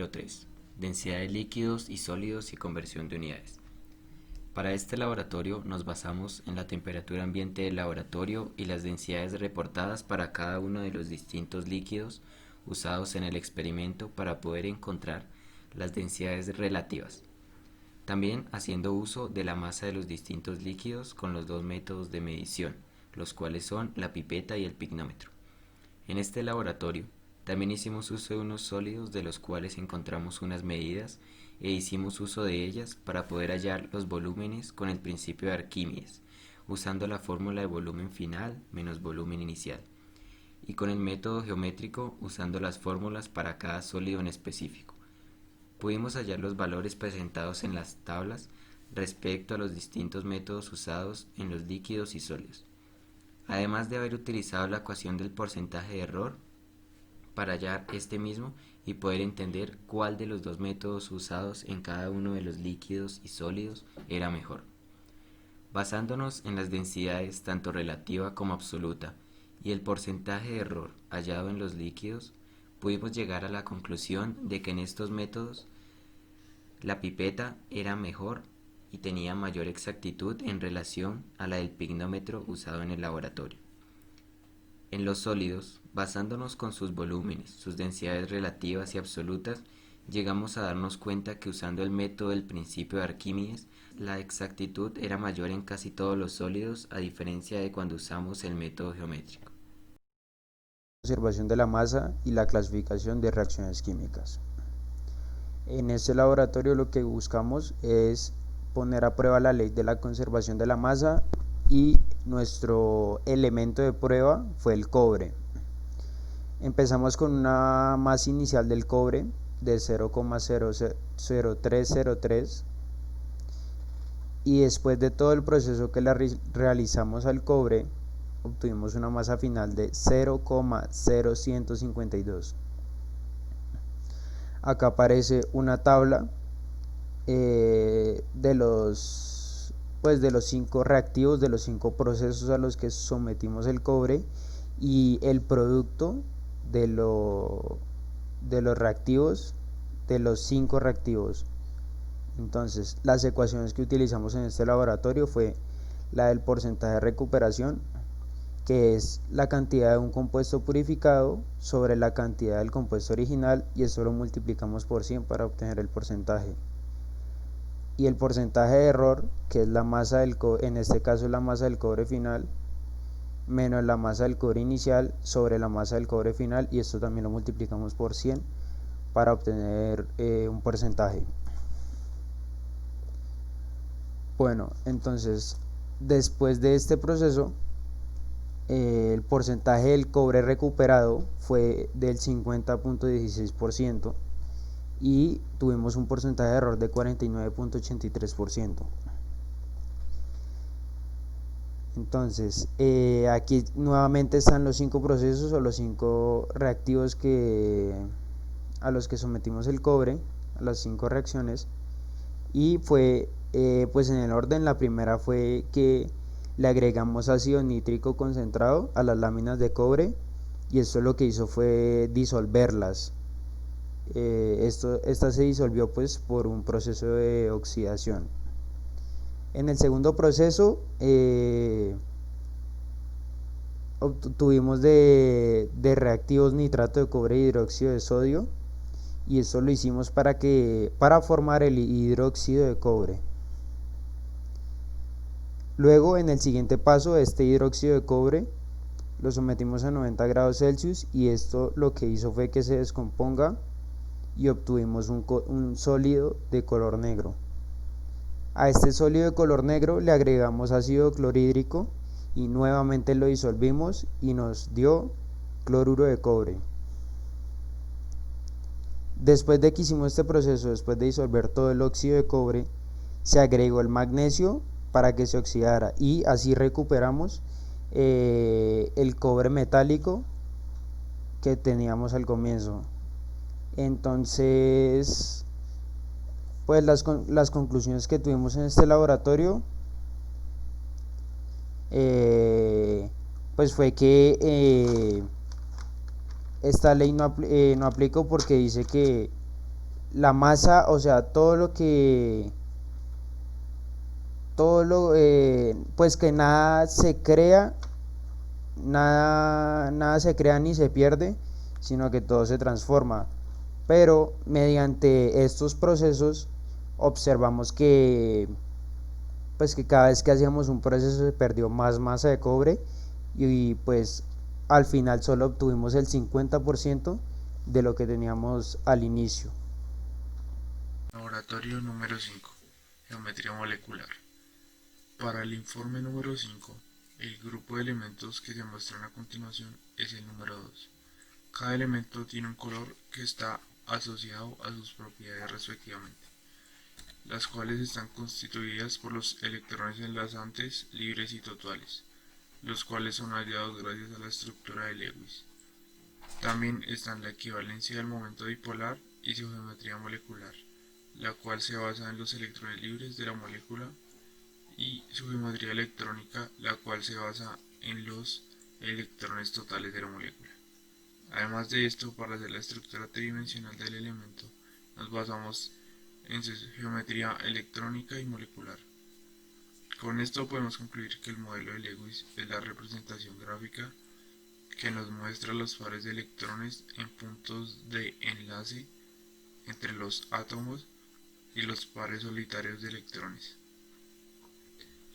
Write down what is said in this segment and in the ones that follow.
Capítulo 3. Densidad de líquidos y sólidos y conversión de unidades. Para este laboratorio nos basamos en la temperatura ambiente del laboratorio y las densidades reportadas para cada uno de los distintos líquidos usados en el experimento para poder encontrar las densidades relativas. También haciendo uso de la masa de los distintos líquidos con los dos métodos de medición, los cuales son la pipeta y el pignómetro. En este laboratorio también hicimos uso de unos sólidos de los cuales encontramos unas medidas e hicimos uso de ellas para poder hallar los volúmenes con el principio de Arquímedes, usando la fórmula de volumen final menos volumen inicial, y con el método geométrico usando las fórmulas para cada sólido en específico. Pudimos hallar los valores presentados en las tablas respecto a los distintos métodos usados en los líquidos y sólidos, además de haber utilizado la ecuación del porcentaje de error para hallar este mismo y poder entender cuál de los dos métodos usados en cada uno de los líquidos y sólidos era mejor. Basándonos en las densidades tanto relativa como absoluta y el porcentaje de error hallado en los líquidos, pudimos llegar a la conclusión de que en estos métodos la pipeta era mejor y tenía mayor exactitud en relación a la del pignómetro usado en el laboratorio. En los sólidos, basándonos con sus volúmenes, sus densidades relativas y absolutas, llegamos a darnos cuenta que usando el método del principio de Arquímedes, la exactitud era mayor en casi todos los sólidos, a diferencia de cuando usamos el método geométrico. Observación de la masa y la clasificación de reacciones químicas. En este laboratorio lo que buscamos es poner a prueba la ley de la conservación de la masa y nuestro elemento de prueba fue el cobre. Empezamos con una masa inicial del cobre de 0,00303 y después de todo el proceso que realizamos al cobre obtuvimos una masa final de 0,0152. Acá aparece una tabla de los 5 reactivos, de los 5 procesos a los que sometimos el cobre y el producto de los reactivos, de los 5 reactivos. Entonces, las ecuaciones que utilizamos en este laboratorio fue la del porcentaje de recuperación, que es la cantidad de un compuesto purificado sobre la cantidad del compuesto original, y eso lo multiplicamos por 100 para obtener el porcentaje. Y el porcentaje de error, que es la masa del cobre, en este caso la masa del cobre final, menos la masa del cobre inicial sobre la masa del cobre final, y esto también lo multiplicamos por 100 para obtener un porcentaje. Bueno, entonces, después de este proceso, el porcentaje del cobre recuperado fue del 50.16% y tuvimos un porcentaje de error de 49.83%. Entonces, aquí nuevamente están los 5 procesos o los 5 reactivos a los que sometimos el cobre, a las 5 reacciones, y fue pues en el orden. La primera fue que le agregamos ácido nítrico concentrado a las láminas de cobre y esto lo que hizo fue disolverlas. Esta se disolvió pues por un proceso de oxidación. En el segundo proceso obtuvimos de reactivos nitrato de cobre e hidróxido de sodio, y esto lo hicimos para formar el hidróxido de cobre. Luego, en el siguiente paso, este hidróxido de cobre lo sometimos a 90 grados Celsius y esto lo que hizo fue que se descomponga y obtuvimos un sólido de color negro. A este sólido de color negro le agregamos ácido clorhídrico y nuevamente lo disolvimos y nos dio cloruro de cobre. Después de que hicimos este proceso, después de disolver todo el óxido de cobre, se agregó el magnesio para que se oxidara y así recuperamos el cobre metálico que teníamos al comienzo. Entonces, pues las conclusiones que tuvimos en este laboratorio pues fue que esta ley no aplicó porque dice que la masa, o sea, pues que nada se crea, nada se crea ni se pierde, sino que todo se transforma. Pero mediante estos procesos observamos pues que cada vez que hacíamos un proceso se perdió más masa de cobre pues al final solo obtuvimos el 50% de lo que teníamos al inicio. Laboratorio número 5. Geometría molecular. Para el informe número 5, el grupo de elementos que se muestran a continuación es el número 2. Cada elemento tiene un color que está asociado a sus propiedades respectivamente, las cuales están constituidas por los electrones enlazantes libres y totales, los cuales son hallados gracias a la estructura de Lewis. También están la equivalencia del momento dipolar y su geometría molecular, la cual se basa en los electrones libres de la molécula, y su geometría electrónica, la cual se basa en los electrones totales de la molécula. Además de esto, para hacer la estructura tridimensional del elemento, nos basamos en su geometría electrónica y molecular. Con esto podemos concluir que el modelo de Lewis es la representación gráfica que nos muestra los pares de electrones en puntos de enlace entre los átomos y los pares solitarios de electrones.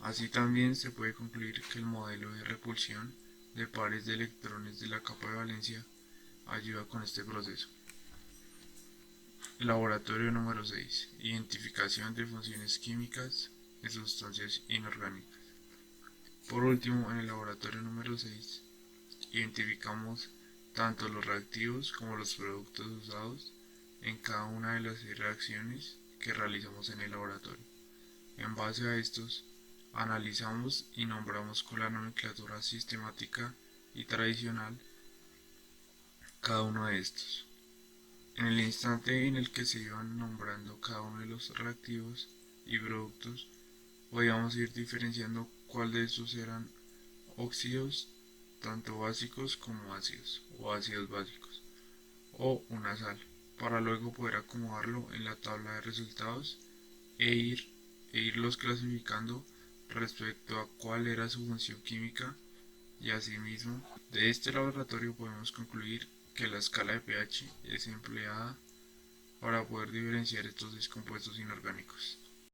Así también se puede concluir que el modelo de repulsión de pares de electrones de la capa de valencia ayuda con este proceso. Laboratorio número 6. Identificación de funciones químicas de sustancias inorgánicas. Por último, en el laboratorio número 6, identificamos tanto los reactivos como los productos usados en cada una de las reacciones que realizamos en el laboratorio. En base a estos, analizamos y nombramos con la nomenclatura sistemática y tradicional cada uno de estos. En el instante en el que se iban nombrando cada uno de los reactivos y productos, podíamos ir diferenciando cuál de estos eran óxidos, tanto básicos como ácidos, o ácidos básicos, o una sal, para luego poder acomodarlo en la tabla de resultados irlos clasificando respecto a cuál era su función química, y asimismo, de este laboratorio podemos concluir que la escala de pH es empleada para poder diferenciar estos descompuestos inorgánicos.